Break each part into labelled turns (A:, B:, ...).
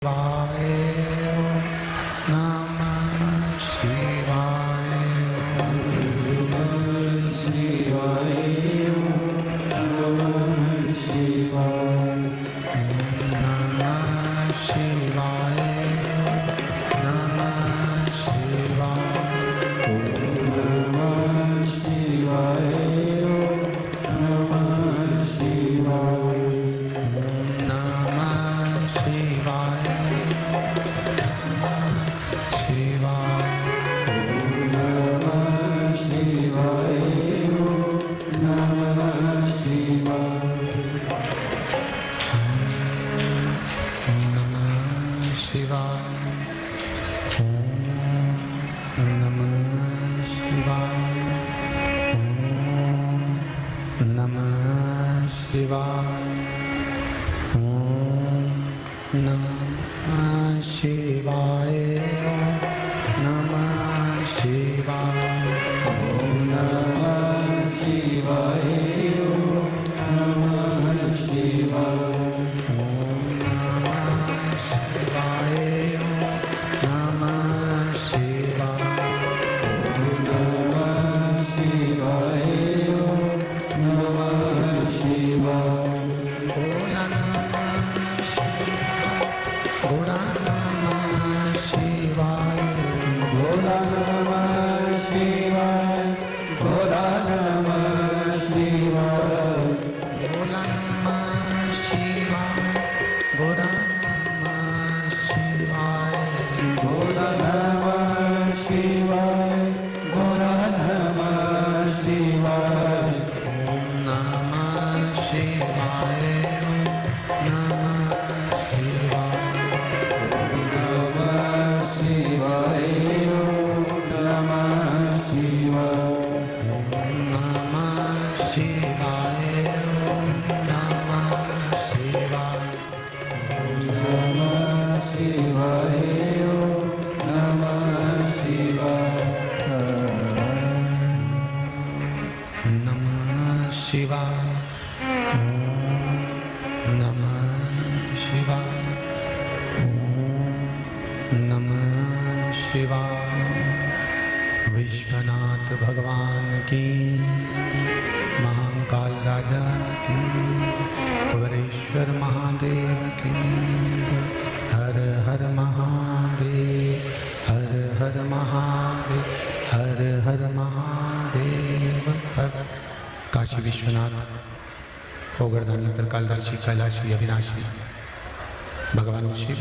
A: शिवाय नमः शिवाय नमः शिवाय नमः शिवाय नमः शिवाय नमः शिवाय नमः शिवाय नमः शिवाय विश्वनाथ भगवान की, महाकाल राजा की, कुबेरेश्वर महादेव की। हर हर महादेव, हर हर महादेव, हर हर महादेव हर। काशी विश्वनाथ, ओगरदानी, त्रिकालदर्शी, कैलाशी, अविनाशी भगवान शिव,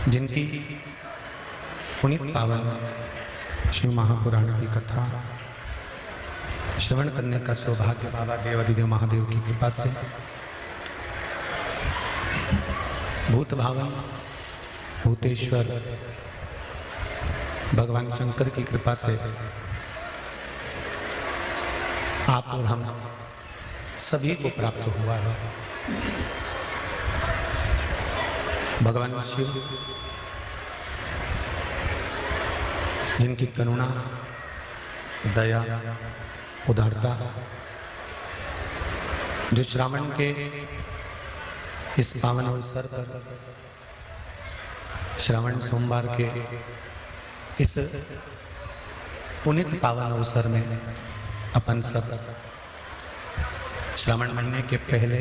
A: जिनकी पुनीत पावन शिव महापुराण की कथा श्रवण करने का सौभाग्य बाबा देवाधिदेव महादेव की कृपा से, भूत भावन भूतेश्वर भगवान शंकर की कृपा से आप और हम सभी को प्राप्त हुआ है। भगवान शिव, जिनकी करुणा, दया, उदारता, जो श्रावण के इस पावन अवसर पर, श्रावण सोमवार के इस पुनीत पावन अवसर में अपन सब श्रावण महीने के पहले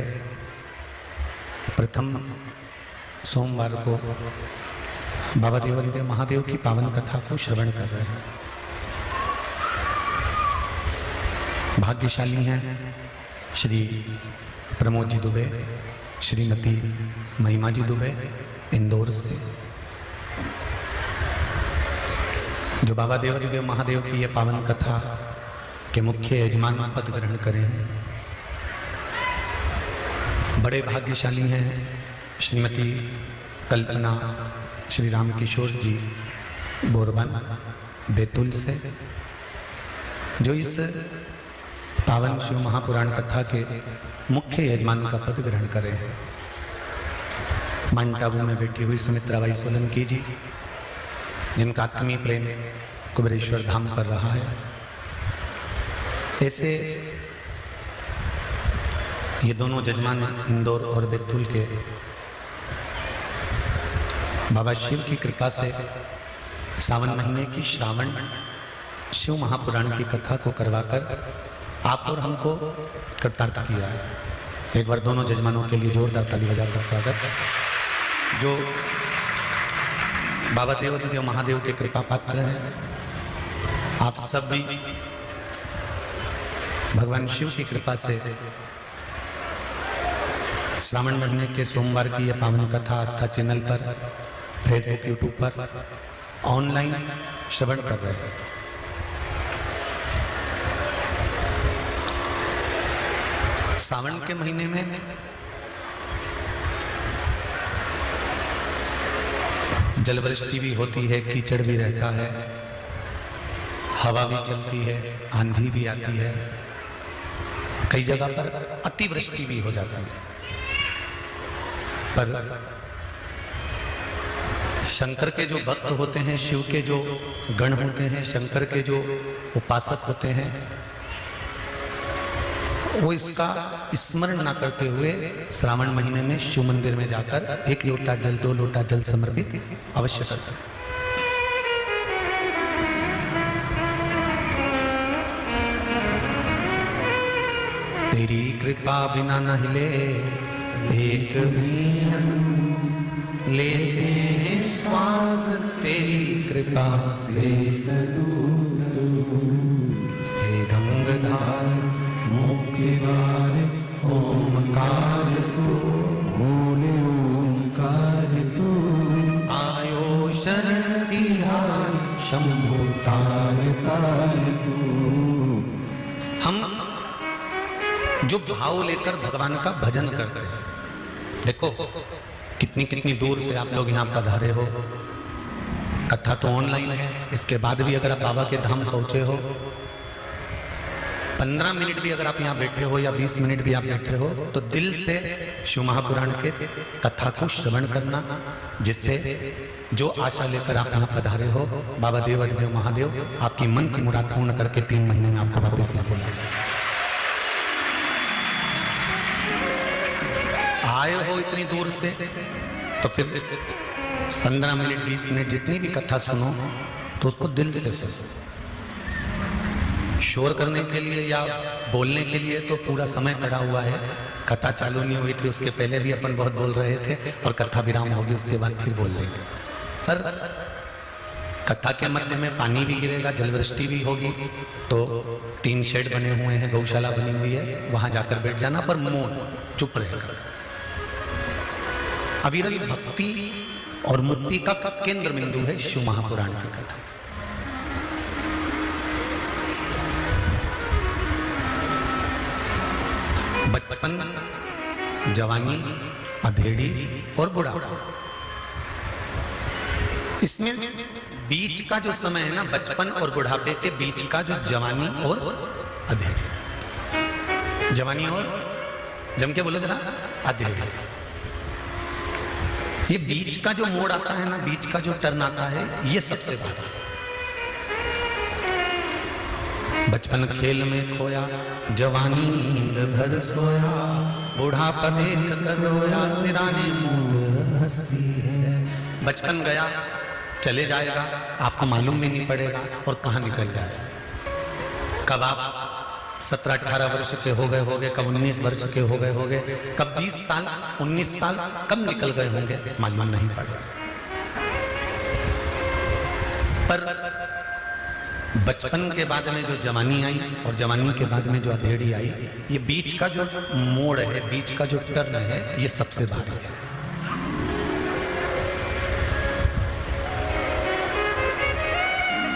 A: प्रथम सोमवार को बाबा देवाधिदेव महादेव की पावन कथा को श्रवण कर रहे हैं। भाग्यशाली हैं श्री प्रमोद जी दुबे, श्रीमती महिमा जी दुबे इंदौर से, जो बाबा देवाधिदेव महादेव की ये पावन कथा के मुख्य यजमान पद ग्रहण करे हैं। बड़े भाग्यशाली हैं श्रीमती कल्पना श्री राम किशोर जी बोरबन बैतूल से, जो इस पावन शिव महापुराण कथा के मुख्य यजमान का पद ग्रहण करे हैं। माउंट आबू में बैठी हुई सुमित्रा बाई सोलंकी जी, जिनका आत्मीय प्रेम कुबेरेश्वर धाम पर रहा है। ऐसे ये दोनों जजमान इंदौर और बैतूल के बाबा शिव की कृपा से सावन महीने की श्रावण शिव महापुराण की कथा को करवाकर आप और हमको कृतार्थ किया है। एक बार दोनों जजमानों के लिए जोरदार ताली बजाकर स्वागत। जो बाबा देव महादेव के कृपा पात्र हैं, आप सब भी भगवान शिव की कृपा से श्रावण महीने के सोमवार की यह पावन कथा आस्था चैनल पर, फेसबुक, यूट्यूब पर ऑनलाइन श्रवण कर रहे हैं। सावन के महीने में जलवृष्टि भी होती है, कीचड़ भी रहता है, हवा भी चलती है, आंधी भी आती है, कई जगह पर अतिवृष्टि भी हो जाती है। पर शंकर के जो भक्त होते हैं, शिव के जो गण होते हैं, शंकर के जो उपासक होते हैं, वो इसका स्मरण ना करते हुए श्रावण महीने में शिव मंदिर में जाकर 1 लोटा जल, 2 लोटा जल समर्पित अवश्य करते हैं। तेरी कृपा बिना न हिले एक भी हम लेते हैं श्वास, तेरी कृपा से हे गंगाधार मुक्तिदार ओमकार तू, बोले ओमकार तू, आयो शरण तिहार शंभु तार तार तू। हम जो भाव लेकर भगवान का भजन करते हैं, देखो कितनी कितनी दूर से आप लोग यहाँ पधारे हो। कथा तो ऑनलाइन है, इसके बाद भी अगर आप बाबा के धाम पहुंचे हो, 15 मिनट भी अगर आप यहाँ बैठे हो या 20 मिनट भी आप बैठे हो, तो दिल से शिव महापुराण के कथा को श्रवण करना, जिससे जो आशा लेकर आप यहाँ पधारे हो, बाबा देव महादेव आपकी मन की मुराद पूर्ण करके 3 महीने में आपको वापस यहाँ बुलाएंगे। आए हो इतनी दूर से, तो फिर 15 मिनट 20 मिनट जितनी भी कथा सुनो तो उसको दिल से सुनो। शोर करने के लिए या बोलने के लिए तो पूरा समय पड़ा हुआ है। कथा चालू नहीं हुई थी, उसके पहले भी अपन बहुत बोल रहे थे, और कथा विराम होगी उसके बाद फिर बोल लेंगे। पर कथा के मध्य में पानी भी गिरेगा, जलवृष्टि भी होगी, तो 3 शेड बने हुए हैं, गौशाला बनी हुई है, वहां जाकर बैठ जाना, पर मौन चुप रहेगा। अभी रही भक्ति और मुक्ति का केंद्र बिंदु है शिव महापुराण की कथा। बचपन, जवानी, अधेड़ी और बुढ़ापा, इसमें बीच का जो समय है ना, बचपन और बुढ़ापे के बीच का जो जवानी और अधेड़ी, जवानी और जम के बोलो जरा, अधेड़ी, ये बीच का जो मोड़ आता है ना, बीच का जो टर्न आता है, ये सबसे बड़ा। बचपन खेल में खोया, जवानी नींद भर सोया, बुढ़ापा देख कर रोया, सिराने मूंद हंसती है। बचपन गया, चले जाएगा, आपको मालूम भी नहीं पड़ेगा, और कहाँ निकल जाएगा। कब आप 17-18 वर्ष के हो गए, कब 19 वर्ष के हो गए, कब 20 साल 19 साल कब निकल गए होंगे, मालूम नहीं पड़ेगा। पर बचपन के बाद में जो जवानी आई और जवानी के बाद में जो अधेड़ी आई, ये बीच का जो मोड़ है, बीच का जो टर्न है, ये सबसे भारी है।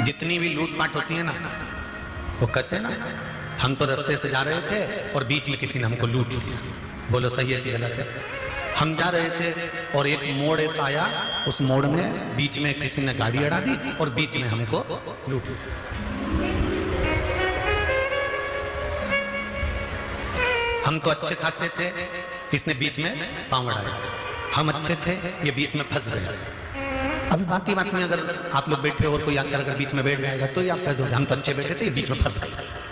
A: जितनी भी लूटपाट होती है ना, वो कहते हैं ना, हम तो रास्ते से जा रहे थे और बीच में किसी ने हमको लूट लिया। बोलो सही है कि गलत है? हम जा रहे थे और एक मोड़ ऐसा आया, उस मोड़ में बीच में किसी ने गाड़ी अड़ा दी और बीच में हमको लूट लिया। हम तो अच्छे खासे थे, इसने बीच में पांव अड़ाया। हम अच्छे थे, ये बीच में फंस गया। अभी बाकी बात में अगर आप लोग बैठे हो, कोई आकर अगर बीच में बैठ जाएगा तो ये आप कह दोगे हम तो अच्छे बैठे थे, ये बीच में फंस गए।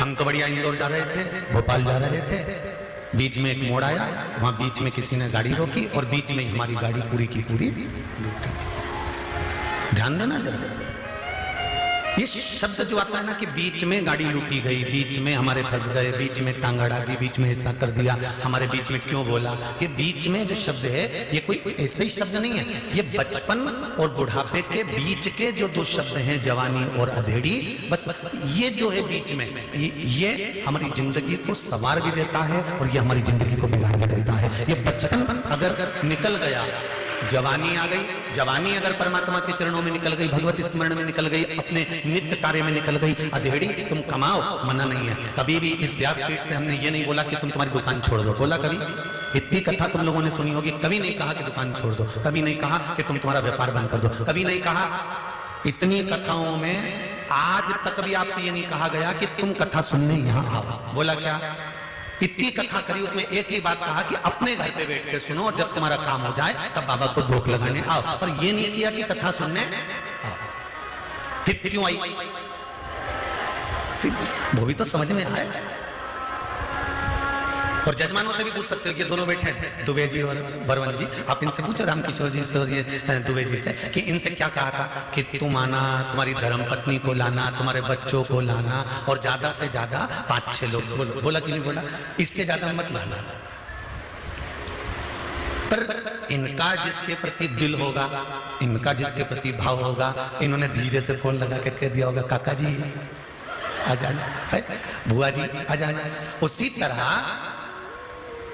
A: हम तो बढ़िया इंदौर जा रहे थे, भोपाल जा रहे थे, बीच में एक मोड़ आया, वहां बीच में किसी ने गाड़ी रोकी और बीच में हमारी गाड़ी पूरी की पूरी। ध्यान देना जरा, ये शब्द जो आता है ना कि बीच में गाड़ी लूटी गई, बीच में हमारे फंस गए, बीच में टांग अड़ा दी, बीच में हिस्सा कर दिया, हमारे बीच में क्यों बोला, ये बीच में जो शब्द है ये कोई ऐसे ही शब्द नहीं है, ये बचपन और बुढ़ापे के बीच के जो दो शब्द हैं, जवानी और अधेड़ी, बस ये जो है बीच में, ये हमारी जिंदगी को संवार भी देता है और ये हमारी जिंदगी को बिगाड़ भी देता है। ये बचपन अगर निकल गया, जवानी आ गई, जवानी अगर परमात्मा के चरणों में निकल गई, भगवत स्मरण में निकल गई, अपने नित्य कार्य में निकल गई, अधेड़ी तुम कमाओ, मना नहीं है। कभी भी इस व्यासपीठ से हमने ये नहीं बोला कि तुम तुम्हारी दुकान छोड़ दो, बोला कभी? इतनी कथा तुम लोगों ने सुनी होगी, कभी नहीं कहा कि दुकान छोड़ दो, कभी नहीं कहा कि तुम तुम्हारा व्यापार बंद कर दो, कभी नहीं कहा। इतनी कथाओं में आज तक भी आपसे ये नहीं कहा गया कि तुम कथा सुनने यहां आओ, बोला क्या? इतनी कथा करी, उसमें एक ही बात कहा कि अपने घर पे बैठ के सुनो और जब तुम्हारा काम हो जाए तब बाबा को धोख लगाने आओ, पर ये नहीं किया कि कथा सुनने आओ। फिर क्यों आई? फिर वो भी तो समझ में आए। और जजमानों से भी पूछ सकते हो कि दोनों बैठे हैं, दुबे जी और बरवन जी, आप इनसे पूछो, रामकिशोर जी से और ये दुबे जी से, कि इनसे क्या कहा था कि तुम आना, तुम्हारी धर्मपत्नी को लाना, तुम्हारे बच्चों को लाना और ज्यादा से ज्यादा 5-6 लोग, बोला कि नहीं बोला? इससे ज्यादा मत लाना। पर इनका जिसके प्रति दिल होगा, इनका जिसके प्रति भाव होगा, इन्होंने धीरे से फोन लगा के कह दिया होगा, काका जी आ जाना, बुआ जी आ जाना। उसी तरह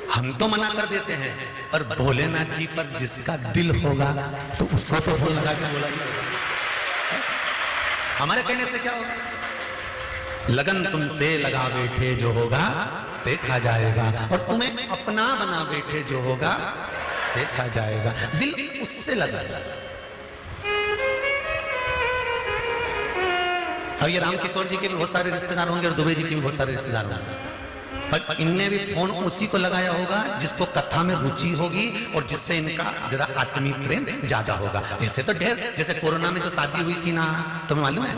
A: हम तो मना कर देते हैं, पर भोलेनाथ जी पर जिसका दिल होगा तो उसको तो फोन लगा के बोला। हमारे कहने से क्या होगा? लगन तुमसे लगा बैठे जो होगा देखा जाएगा, और तुम्हें अपना बना बैठे जो होगा देखा जाएगा। दिल उससे लगा। अब ये रामकिशोर जी के भी बहुत सारे रिश्तेदार होंगे और दुबे जी के भी बहुत सारे रिश्तेदार होंगे, पर इनने भी फोन उसी को लगाया होगा जिसको कथा में रुचि होगी और जिससे इनका जरा आत्मीय प्रेम ज्यादा होगा। ऐसे तो ढेर, जैसे कोरोना में जो शादी हुई थी ना, तुम्हें मालूम है?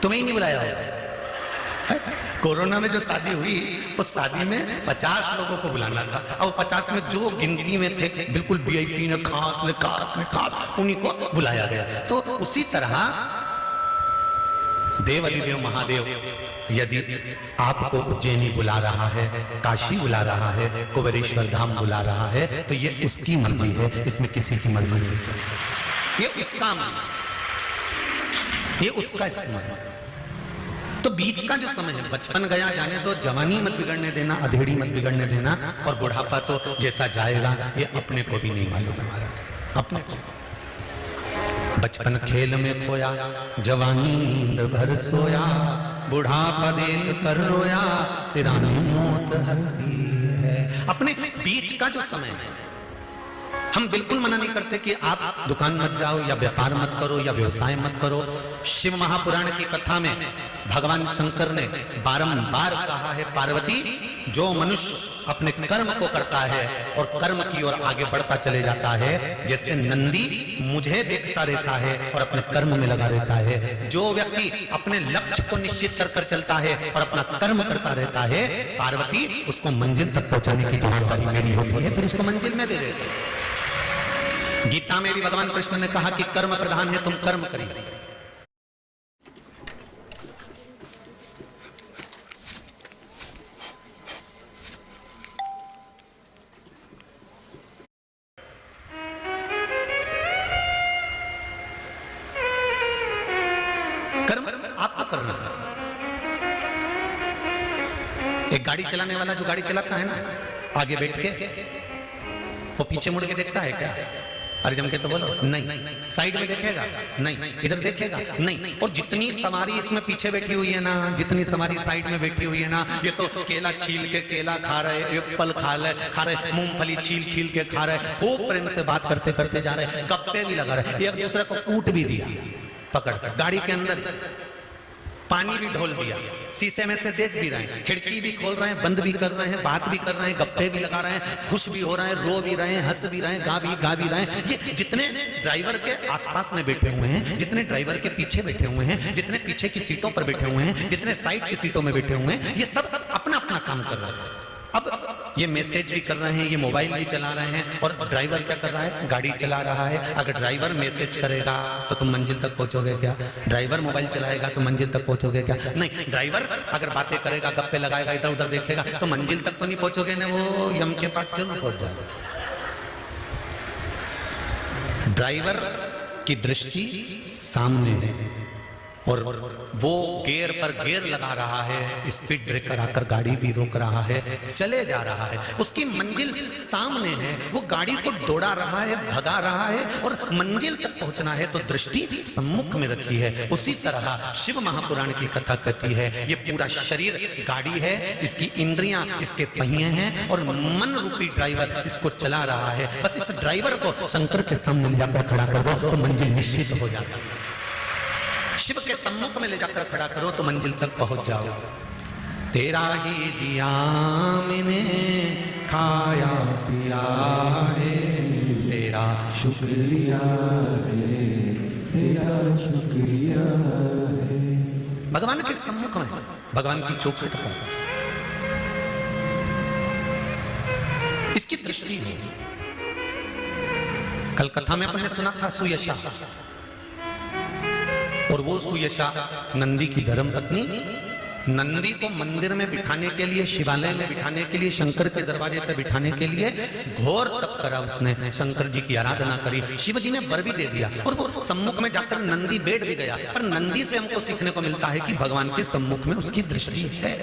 A: तुम्हें ही नहीं बुलाया होगा। कोरोना में जो शादी हुई, उस शादी में 50 लोगों को बुलाना था, और 50 में जो गिनती में थे बिल्कुल VIP ने खास में खास उन्हीं को बुलाया गया। तो उसी तरह देव अधिदेव महादेव यदि आपको उज्जैनी बुला रहा है, काशी बुला रहा है, कुबेरेश्वर धाम बुला रहा है, तो ये उसकी मर्जी है, इसमें किसी की मर्जी नहीं। ये उसका मन, ये उसका स्मरण। तो बीच का जो समय है, बचपन गया जाने दो, जवानी मत बिगड़ने देना, अधेड़ी मत बिगड़ने देना, और बुढ़ापा तो जैसा जाएगा ये अपने को भी नहीं मालूम है महाराज, अपने को। बचपन खेल में खोया, जवानी नींद भर सोया, बुढ़ापा देख कर रोया, सिरानी मौत हंसती है। अपने बीच का जो समय है, हम बिल्कुल मना नहीं करते कि आप दुकान मत जाओ या व्यापार मत करो या व्यवसाय मत करो। शिव महापुराण की कथा में भगवान शंकर ने बारंबार कहा है, पार्वती, जो मनुष्य अपने कर्म को करता है और कर्म की ओर आगे बढ़ता चले जाता है, जैसे नंदी मुझे देखता रहता है और अपने कर्म में लगा रहता है, जो व्यक्ति अपने लक्ष्य को निश्चित कर कर चलता है और अपना कर्म करता रहता है, पार्वती, उसको मंजिल तक पहुंचाने की जवाबदारी मेरी होती है, फिर उसको मंजिल में दे देते हैं। गीता में भी भगवान कृष्ण ने कहा कि कर्म प्रधान है, तुम कर्म करिए। कर्म आपको करना है। एक गाड़ी चलाने वाला जो गाड़ी चलाता है ना, आगे बैठ के वो पीछे मुड़ के देखता है क्या? अरे जम के तो बोलो, नहीं। साइड में देखेगा? नहीं। इधर देखेगा? नहीं। और जितनी सवारी इसमें पीछे बैठी हुई है ना, जितनी सवारी साइड में बैठी हुई है ना, ये तो केला छील के केला खा रहे, एप्पल खा रहे, मूंगफली छील के खा रहे, खूब प्रेम से बात करते करते जा रहे, गप्पे भी लगा रहे, एक दूसरे को कूट भी दिया पकड़ कर गाड़ी के अंदर। पानी भी ढोल दिया, शीशे में से देख भी रहे हैं, खिड़की भी खोल रहे हैं, बंद भी कर रहे हैं, बात भी कर रहे हैं, गप्पे भी लगा रहे हैं, खुश भी हो रहे हैं, रो भी रहे हैं, हंस भी रहे हैं, गा भी रहे हैं। ये जितने ड्राइवर के आसपास में बैठे हुए हैं, जितने ड्राइवर के पीछे बैठे हुए हैं, जितने पीछे की सीटों पर बैठे हुए हैं, जितने साइड की सीटों में बैठे हुए हैं, ये सब अपना अपना काम कर रहे हैं। अब ये मैसेज भी कर रहे हैं, ये मोबाइल भी चला रहे हैं, और ड्राइवर क्या कर रहा है? गाड़ी चला रहा है। अगर ड्राइवर मैसेज करेगा तो तुम मंजिल तक पहुंचोगे क्या? ड्राइवर मोबाइल चलाएगा तो मंजिल तक पहुंचोगे क्या? नहीं। ड्राइवर अगर बातें करेगा, गप्पे लगाएगा, इधर उधर देखेगा तो मंजिल तक तो नहीं पहुंचोगे ना, वो यम के पास जरूर पहुंच जाओगे। ड्राइवर की दृष्टि सामने है और वो गियर पर गियर लगा रहा है, स्पीड ब्रेकर आकर गाड़ी भी रोक रहा है, चले जा रहा है, उसकी मंजिल सामने है, वो गाड़ी को दौड़ा रहा है, भगा रहा है और मंजिल तक पहुंचना है तो दृष्टि सम्मुख में रखी है। उसी तरह शिव महापुराण की कथा कहती है, ये पूरा शरीर गाड़ी है, इसकी इंद्रियां इसके पहिए हैं और मन रूपी ड्राइवर इसको चला रहा है। बस इस ड्राइवर को शंकर के सामने जाकर खड़ा कर दो तो मंजिल निश्चित हो जाता है। शिव के सम्मुख में ले जाकर खड़ा करो तो मंजिल तक पहुंच जाओ। तेरा ही दिया मैंने खाया पिया है, तेरा शुक्रिया है, तेरा शुक्रिया है। भगवान के सम्मुख में, भगवान की चौखट पर इसकी दृष्टि है। कल कथा में अपने सुना था सुयशा, और वो सुयशा नंदी की धर्म पत्नी, नंदी को मंदिर में बिठाने के लिए, शिवालय में बिठाने के लिए, शंकर के दरवाजे पर बिठाने के लिए घोर तप करा उसने, शंकर जी की आराधना करी, शिव जी ने वर भी दे दिया और वो सम्मुख में जाकर नंदी बैठ भी गया। पर नंदी से हमको सीखने को मिलता है कि भगवान के सम्मुख में उसकी दृष्टि है।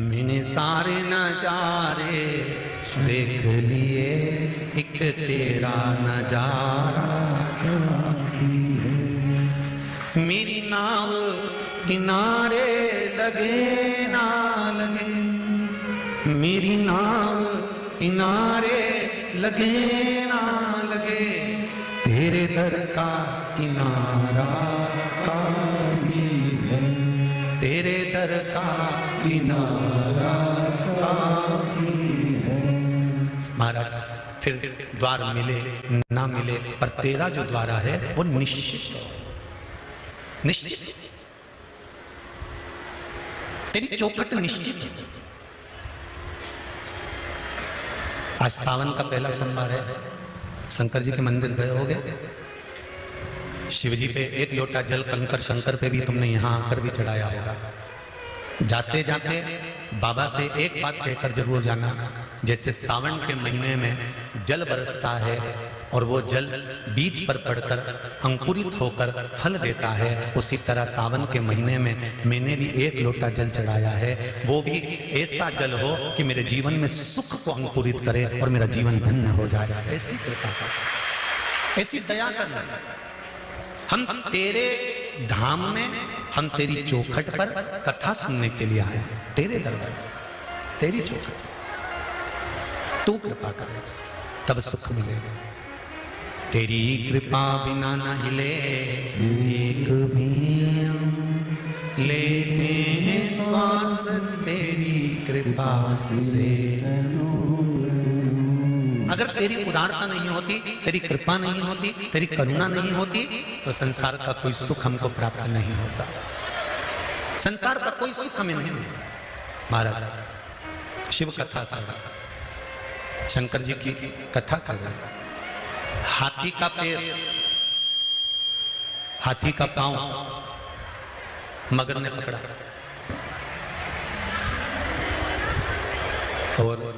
A: मैंने सारे नजारे देख लिए, एक तेरा नजारा मेरी नाव किनारे लगे ना लगे, मेरी नाव किनारे लगे ना लगे, तेरे दर का किनारा काफी है, तेरे दर का किनारा काफी है। महाराज फिर द्वार मिले ना मिले, पर तेरा जो द्वारा है वो निश्चित है, निश्चित। तेरी चौखट निश्चित है। आज सावन का पहला सोमवार है, शंकर जी के मंदिर गए होगे, शिव जी पे एक लोटा जल कंकर शंकर पे भी तुमने यहां आकर भी चढ़ाया होगा। जाते जाते बाबा से एक बात कहकर जरूर जाना, जैसे सावन के महीने में जल बरसता है और वो जल बीज पर पड़कर अंकुरित होकर फल देता है, उसी तरह सावन के महीने में मैंने भी एक लोटा जल चढ़ाया है। वो भी ऐसा जल हो कि मेरे जीवन में सुख को अंकुरित करे और मेरा जीवन धन्य हो जाए। ऐसी कृपा कर, ऐसी दया करना। हम तेरे धाम में, हम तेरी चौखट पर कथा सुनने के लिए आए, तेरे दरवाजे, तेरी चौखट। तू कृपा करेगा तब सुख मिलेगा। तेरी कृपा बिना न हिले एक भी लेते हैं श्वास, तेरी कृपा से। अगर तेरी उदारता नहीं होती, तेरी कृपा नहीं होती, तेरी करुणा नहीं होती तो संसार का कोई सुख हमको प्राप्त नहीं होता। संसार का कोई सुख हमें नहीं मिलता। महाराज शिव कथा कर रहा, शंकर जी की कथा कर रहा। हाथी का पैर, हाथी का पांव मगर ने पकड़ा और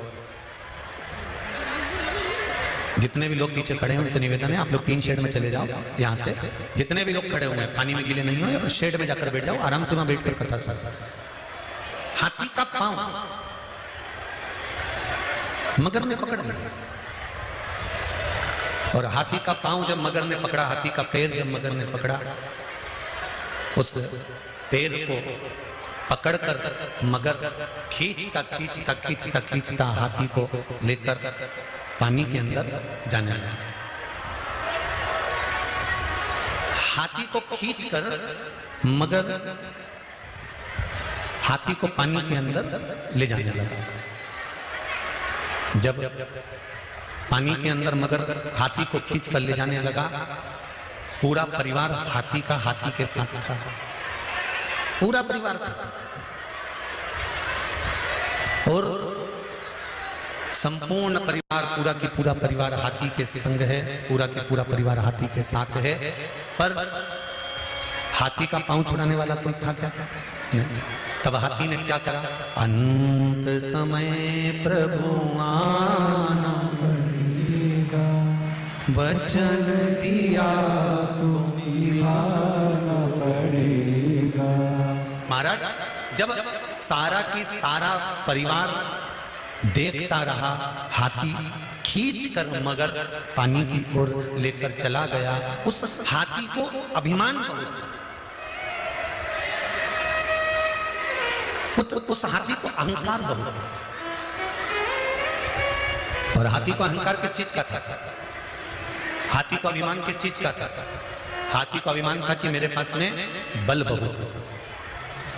A: जितने भी लोग पीछे खड़े हैं उनसे निवेदन है, आप लोग 3 शेड में चले जाओ। यहाँ से जितने भी लोग खड़े हुए हैं पानी में गीले नहीं हो, और शेड में जाकर बैठ जाओ, आराम से वहां बैठकर कथा सुनो। हाथी का पांव मगर ने पकड़ लिया, और हाथी का पांव जब मगर ने पकड़ा, हाथी का पैर जब मगर ने पकड़ा, उस पैर को पकड़कर मगर खींचता खींचता खींचता खींचता हाथी को लेकर पानी के अंदर जाने लगा। हाथी को खींचकर मगर हाथी को पानी के अंदर ले जाने लगा। जब पानी के अंदर मगर हाथी को खींचकर ले जाने लगा, पूरा परिवार हाथी के साथ था, पूरा परिवार था। और संपूर्ण परिवार, पूरा परिवार हाथी के संग है, पूरा परिवार हाथी के साथ है। पर हाथी का पांव छुड़ाने वाला कोई था क्या? नहीं। तब हाथी ने क्या करा? अंत समय प्रभु आना पड़ेगा, वचन दिया तो निभाना पड़ेगा। महाराज, जब सारा की सारा परिवार देखता रहा, हाथी खींचकर मगर पानी की ओर लेकर चला गया। उस हाथी को अभिमान बहुत था, उस हाथी को अहंकार बहुत था। और हाथी को अहंकार किस चीज का था? हाथी को अभिमान किस चीज का था? हाथी को अभिमान था कि मेरे पास में बल बहुत है,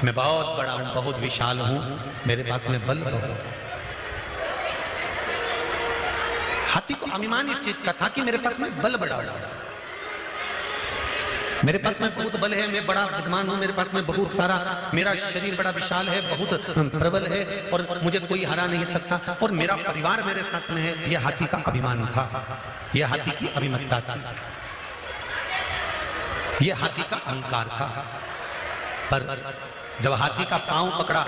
A: मैं बहुत बड़ा हूं, बहुत विशाल हूं, मेरे पास में बल बहुत है। हाथी को अभिमान इस चीज का था कि मेरे पास में बल बड़ा है, मेरे पास में बहुत बल है, मैं बड़ा विद्वान हूं, मेरे पास में बहुत सारा, मेरा शरीर बड़ा विशाल है, बहुत प्रबल है और मुझे कोई हरा नहीं सकता, और मेरा परिवार मेरे साथ में है। यह हाथी का अभिमान था, यह हाथी की अभिमतता थी, यह हाथी का अहंकार था। पर जब हाथी का पांव पकड़ा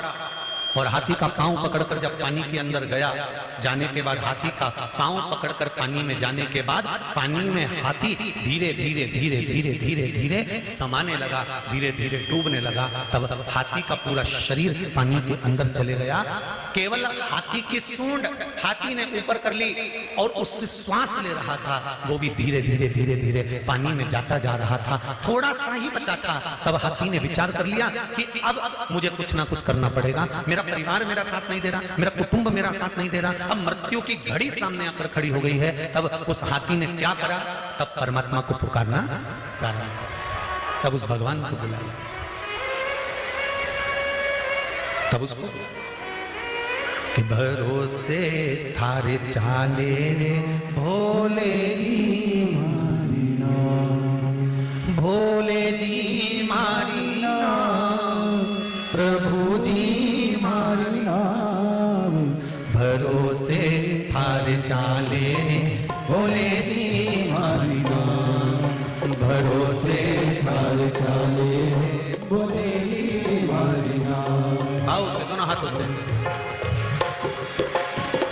A: और हाथी का पांव पकड़कर जब पानी के अंदर गया, जाने के बाद हाथी का पांव पकड़कर पानी में जाने के बाद पानी में हाथी धीरे धीरे धीरे धीरे धीरे धीरे समाने लगा, धीरे धीरे डूबने लगा। तब हाथी का पूरा शरीर पानी के अंदर चले गया। केवल हाथी की सूंड हाथी ने ऊपर कर ली और उससे श्वास ले रहा था, वो भी धीरे धीरे धीरे धीरे पानी में जाता जा रहा था, थोड़ा सा ही बचा था। तब हाथी ने विचार कर लिया कि अब मुझे कुछ ना कुछ करना पड़ेगा, मेरा परिवार मेरा साथ नहीं दे रहा, मेरा कुटुंब मेरा साथ नहीं दे रहा, अब मृत्यु की घड़ी सामने आकर खड़ी हो गई है। तब उस हाथी ने क्या करा? तब परमात्मा को पुकारना प्रारंभ, तब उस भगवान को बुलाया, तब उसको कि भरोसे थारे चाले रे भोले जी मारी नाम, भोले जी मारी नाम, प्रभु जी मारी नाम, भरोसे थारे चाले रे भोले जी मारी नाम, भरोसे थारे चाले रे भोले जी मारी नाम। आओ से दोनों हाथों से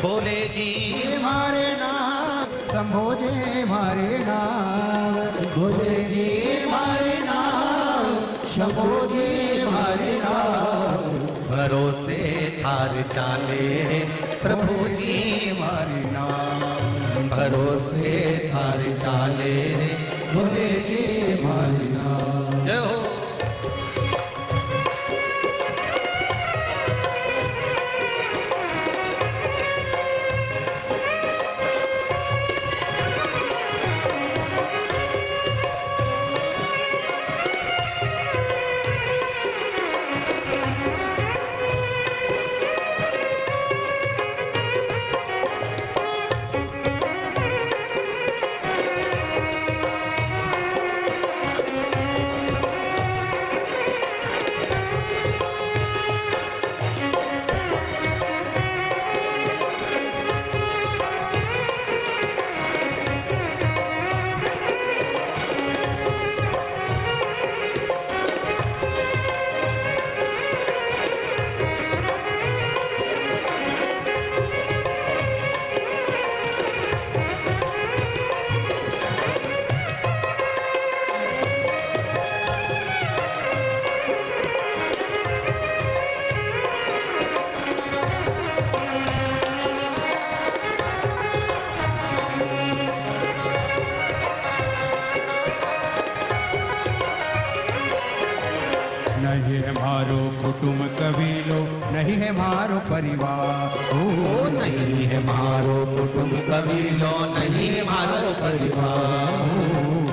A: भोले जी मारे नाम, शंभो जी मारे नाम, भोले जी मारे नाम, शंभो जी मारे नाम, भरोसे थार चाले प्रभु जी मारे नाम, भरोसे थार चाले भोले जी मारे नाम। जय हो।
B: नहीं है मारो कुटुंब कबीलो, नहीं है मारो परिवार।
A: ओ नहीं है मारो कुटुंब कबीलो, नहीं है मारो परिवार।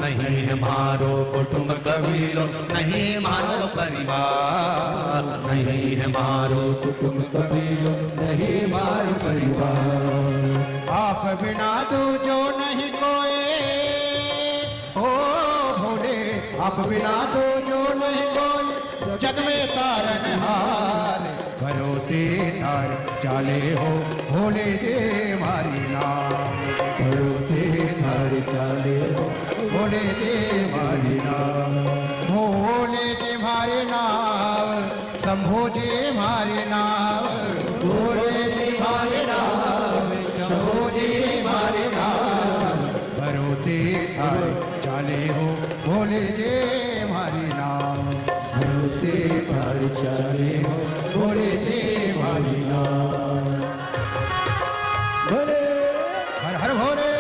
A: नहीं है मारो कुटुंब कबीलो, नहीं मारो परिवार। नहीं है मारो
B: कुटुंब कबीलो, नहीं मारो परिवार। आप बिना दो जो नहीं कोई, ओ भोले आप बिना दो जो नहीं कोई, जग में तारन हार। भरोसे तार चाले हो भोले जे मारी नाम, भरोसे तार चाले हो भोले जे मारी नाम। भोले जे मारे नाम, शंभो जे मारे नाम, भोले जे मारे नाम, शंभो जे मारे नाम। भरोसे तार चाले हो भोले जे मारी नाम, भरोसे तार चाले हो भोले जे मारी नाम। भोले हर हर भोले।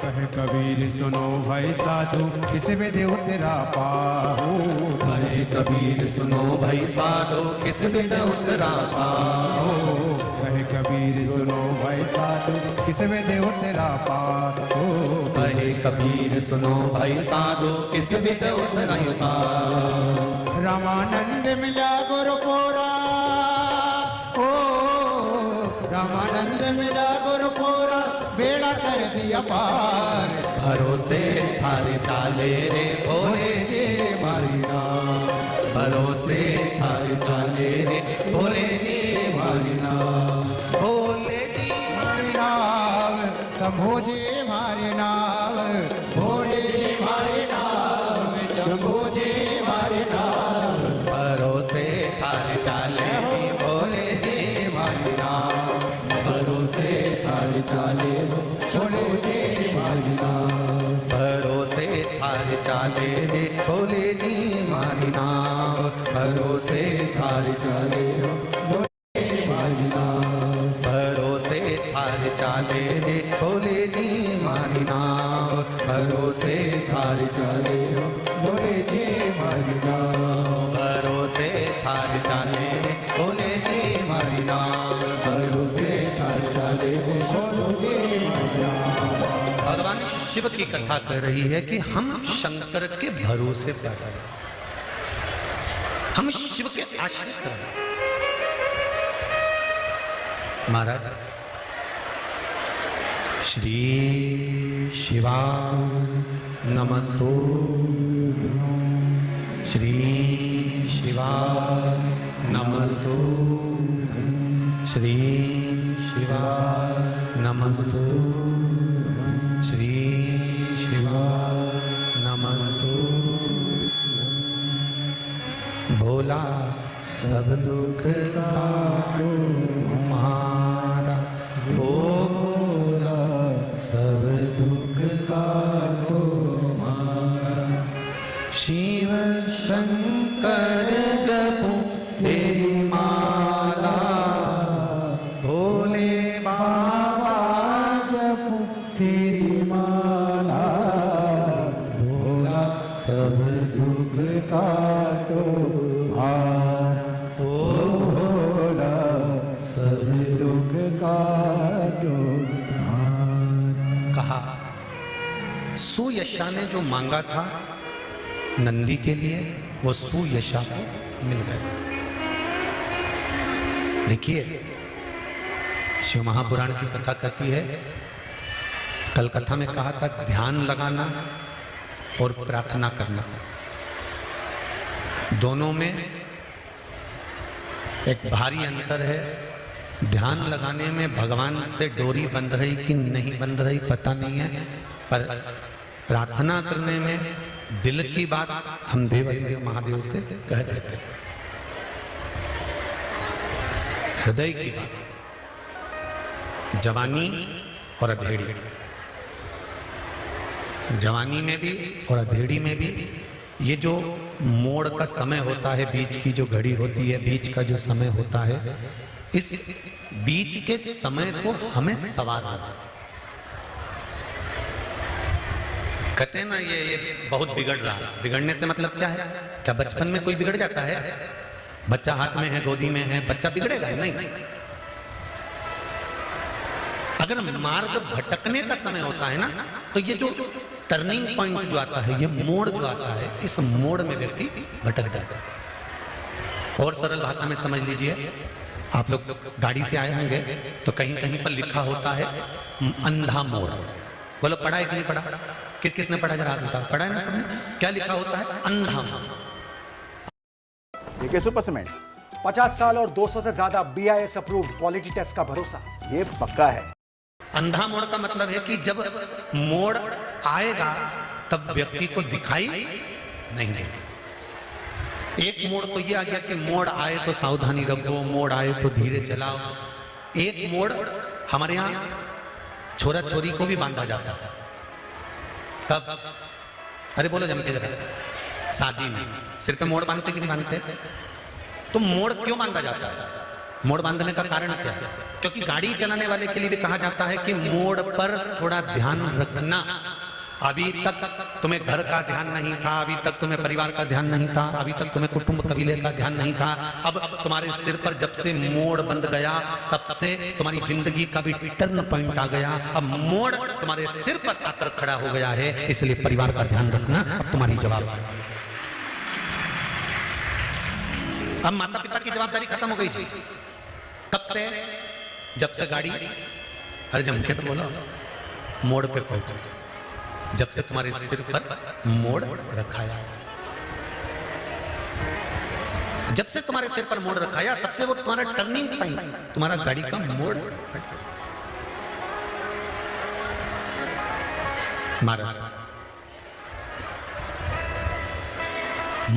B: कहे कबीर सुनो भाई साधु, किस में देव तेरा पाहु।
A: कहे कबीर सुनो भाई साधो, किस में देव तेरा पाहु।
B: कहे कबीर सुनो भाई साधु, किस में देव तेरा पाहु।
A: कहे कबीर सुनो भाई साधो, किस में देव तेरा पाहु।
B: रामानंद मिला गुरु कोरा, ओ रामानंद मिला गुरु कोरा, बेड़ा कर दिया पार।
A: भरोसे थारे चाले रे भोले जे मारी नाम। भरोसे थारे चाले रे भोले जे मारी नाम। भोले जी
B: मारे नाम, शंभो जे मारे नाम, भोले जे मारे नाम, शंभो जे मारे नाम।
A: भरोसे थारे चाले रे भोले जे मारी नाम। भरोसे
B: थारे चाले भोले जे मारी नाम।
A: भरोसे थारे चाले रे भोले जी मारी नाम। भरोसे थारे चाले
B: भोले मारी नाम।
A: भरोसे थारे चाले रे भोले जी मारी नाम। भरोसे थारे
B: चाले भोले जे मारी नाम।
A: भरोसे थारे चाले रे भोले जी मारी नाम।
B: भरोसे थारे चाले भोले जे मारी नाम।
A: भगवान शिव की कथा कर रही है कि हम शंकर के भरोसे पर हैं, हम शिव के आश्रित हैं। महाराज श्री शिवा नमस्तु, श्री शिवा नमस्तु, श्री शिवा नमस्तु, श्री शिवा नमस्तु। भोला सब दुख काटो हमारा, ओ भोला सब दुख काटो हमारा। शिव शंकर जपो तेरी माला, भोले बाबा
B: जपो तेरी माला। भोला सब दुख काटो हारा, ओ भोला सब दुख काटो हारा।
A: कहा सुयशा ने जो मांगा था नंदी के लिए, वो सुयशा को मिल गया। देखिए, शिव महापुराण की कथा कहती है, कल कथा में कहा था ध्यान लगाना और प्रार्थना करना, दोनों में एक भारी अंतर है। ध्यान लगाने में भगवान से डोरी बंध रही कि नहीं बंध रही पता नहीं है, पर प्रार्थना करने में दिल की बात हम देवाधिदेव महादेव से कह देते हैं, हृदय की बात। जवानी और अधेड़ी, जवानी में भी और अधेड़ी में भी ये जो मोड़ का समय होता है, बीच की जो घड़ी होती है, बीच का जो समय होता है, इस बीच के समय को हमें संवारना। कहते हैं ना ये बहुत बिगड़ रहा है। बिगड़ने से मतलब क्या है? क्या बचपन में कोई बिगड़ जाता है? बच्चा हाथ में है, गोदी में है, बच्चा बिगड़ेगा? नहीं। अगर मार्ग भटकने का समय होता है ना, तो ये जो टर्निंग पॉइंट जो आता है, ये मोड़ जो आता है, इस मोड़ में व्यक्ति भटक जाता है। और सरल भाषा में समझ लीजिए, आप लोग गाड़ी से आए होंगे तो कहीं कहीं पर लिखा होता है अंधा मोड़। बोलो पढ़ा है कि नहीं पढ़ा? किस किस ने पढ़ा? जरा हाथ उठाओ। पढ़ा है ना सबने? क्या लिखा होता है? अंधा मोड़।
C: देखिए सुपर सीमेंट
D: 50 साल और 200 से ज्यादा BIS अप्रूव्ड क्वालिटी टेस्ट का भरोसा,
C: ये पक्का है।
A: अंधा मोड़ का मतलब है कि जब मोड़ आएगा तब व्यक्ति को दिखाई नहीं देगा। एक मोड़ तो ये आ गया कि मोड़ आए तो सावधानी रखो, मोड़ आए तो धीरे चलाओ। एक मोड़ हमारे यहाँ छोरा छोरी को भी बांधा जाता है। कब? अरे बोलो जम के जरा। शादी में सिर पे मोड़ बांधते कि नहीं बांधते? तो मोड़ क्यों बांधा जाता है? मोड़ बांधने का कारण क्या है? क्योंकि गाड़ी चलाने वाले के लिए भी कहा जाता है कि मोड़ पर थोड़ा ध्यान रखना। अभी तक तुम्हें घर का ध्यान नहीं था, अभी तक तुम्हें परिवार का ध्यान नहीं था, अभी तक तुम्हें कुटुंब कबीले का ध्यान नहीं था। अब तुम्हारे सिर पर जब से मोड़ बंध गया, तब से तुम्हारी जिंदगी का भी टर्न पॉइंट आ गया। अब मोड़ तुम्हारे सिर पर आकर खड़ा हो गया है, इसलिए परिवार का ध्यान रखना अब तुम्हारी जवाबदारी। अब माता पिता की जवाबदारी खत्म हो गई थी। कब से? जब से गाड़ी, अरे जमके तो बोलो, मोड़ पे पहुंचे। जब से तुम्हारे सिर पर मोड़ रखाया, जब से तुम्हारे सिर पर मोड़ रखाया, तब से वो तुम्हारा टर्निंग पॉइंट, तुम्हारा गाड़ी का मोड़। महाराज,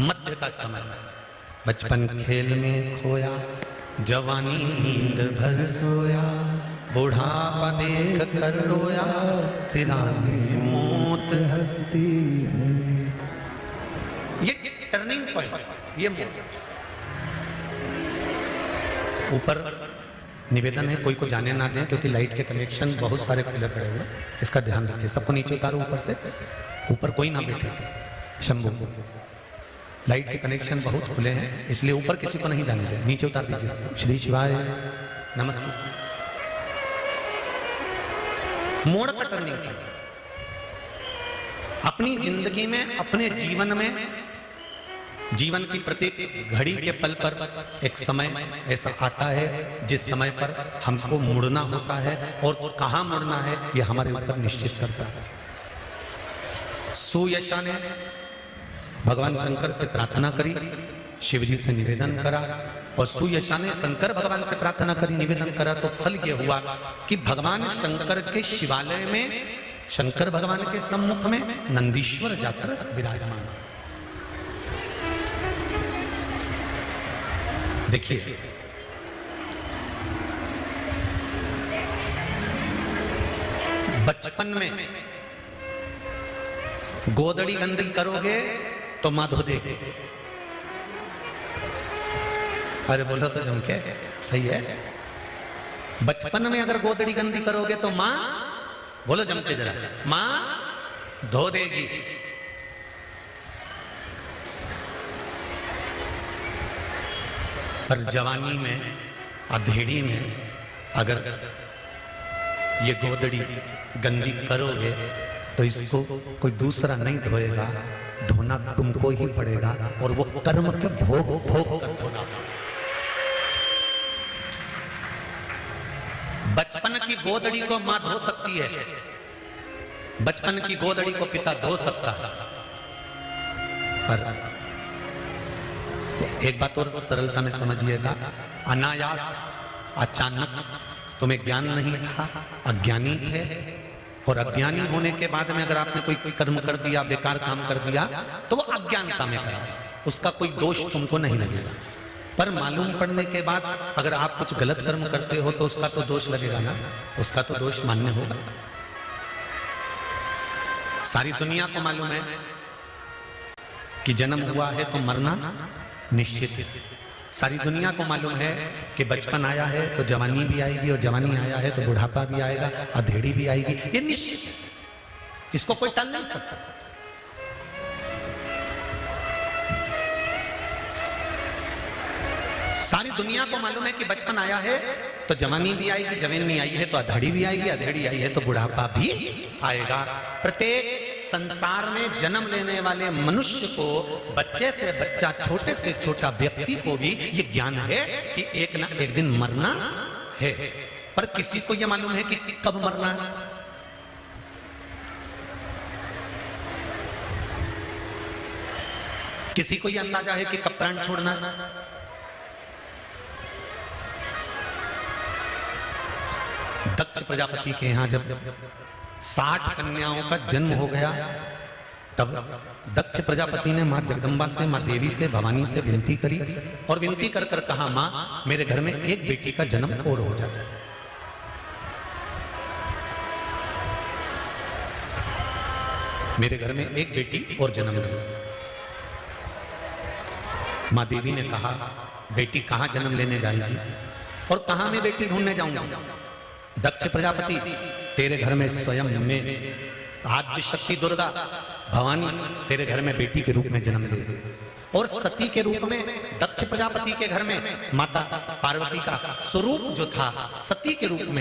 A: मध्य का समय, बचपन खेल में खोया, जवानी नींद भर सोया, बुढ़ापा देख कर रोया, सिराने मौत हंसती है। ये टर्निंग पॉइंट, ये मोड़। ऊपर निवेदन है, कोई को जाने ना दें, क्योंकि लाइट के कनेक्शन बहुत सारे खुले पड़े हुए, इसका ध्यान रखिए। सबको नीचे उतारो ऊपर से, ऊपर कोई ना बैठे। शंभू, लाइट के कनेक्शन बहुत खुले हैं, इसलिए ऊपर किसी को नहीं जाने दें, नीचे उतार दीजिए। श्री शिवाय नमस्ते। मोड़ का टर्निंग पॉइंट अपनी जिंदगी में, अपने जीवन में, जीवन की प्रत्येक घड़ी के पल पर एक समय ऐसा आता है जिस समय पर हमको मुड़ना होता है, और कहां मुड़ना है यह हमारे ऊपर निश्चित करता है। सुयशा ने भगवान शंकर से प्रार्थना करी, शिवजी से निवेदन करा, और सुयशा ने शंकर भगवान से प्रार्थना करी, निवेदन करा, तो फल यह हुआ कि भगवान शंकर के शिवालय में, शंकर भगवान के सम्मुख में नंदीश्वर जाकर विराजमान। देखिए, बचपन में गोदड़ी गंदी करोगे तो मां धो देगी। अरे बोलो तो जम के, सही है। बचपन में अगर गोदड़ी गंदी करोगे तो मां, बोलो जम के जरा, मां धो देगी। पर जवानी में, अधेड़ी में अगर ये गोदड़ी गंदी करोगे तो इसको कोई दूसरा नहीं धोएगा, धोना तुमको ही पड़ेगा, और वो कर्म के भोग भोग कर धोना। बचपन की गोदड़ी को मां धो सकती है, बचपन की गोदड़ी को पिता धो सकता है, पर एक बात और सरलता में समझिएगा, अनायास अचानक तुम्हें ज्ञान नहीं था, अज्ञानी थे, और अज्ञानी होने के बाद में अगर आपने कोई कर्म कर दिया, बेकार काम कर दिया, तो वो अज्ञानता में करा, उसका कोई दोष तुमको नहीं लगेगा। पर मालूम पड़ने के बाद अगर आप कुछ गलत कर्म करते हो तो उसका तो दोष लगेगा ना, उसका तो दोष मान्य होगा। सारी दुनिया को मालूम है कि जन्म हुआ है तो मरना निश्चित है। सारी दुनिया को मालूम है कि बचपन आया है तो जवानी भी आएगी, और जवानी आया है तो बुढ़ापा भी आएगा, अधेड़ी भी आएगी, ये निश्चित है, इसको कोई टाल नहीं सकता। सारी दुनिया को मालूम है कि बचपन आया है तो जवानी भी आएगी, जवानी आई है तो अधेड़ी भी आएगी, अधेड़ी आई है तो बुढ़ापा भी आएगा। प्रत्येक संसार में जन्म लेने वाले मनुष्य को, बच्चे से बच्चा, छोटे से छोटा व्यक्ति को भी ये ज्ञान है कि एक ना एक दिन मरना है, पर किसी को यह मालूम है कि कब मरना है। किसी को यह अंदाजा है कि कब प्राण छोड़ना है। दक्ष प्रजापति के यहां जब 60 कन्याओं का जन्म हो गया, तब दक्ष प्रजापति ने मां जगदम्बा से, मां देवी से, भवानी से विनती करी, और विनती कर कर कहा, मां मेरे घर में एक बेटी का जन्म और हो जाए। मेरे घर में एक बेटी और जन्म ले। मां देवी ने कहा, बेटी कहां जन्म लेने जाएगी और कहां मैं बेटी ढूंढने जाऊंगा। दक्ष प्रजापति, तेरे घर में स्वयं में आद्य शक्ति दुर्गा भवानी तेरे घर में बेटी के रूप में जन्म ले, और सती के रूप में दक्ष प्रजापति के घर में माता पार्वती का स्वरूप जो था सती के रूप में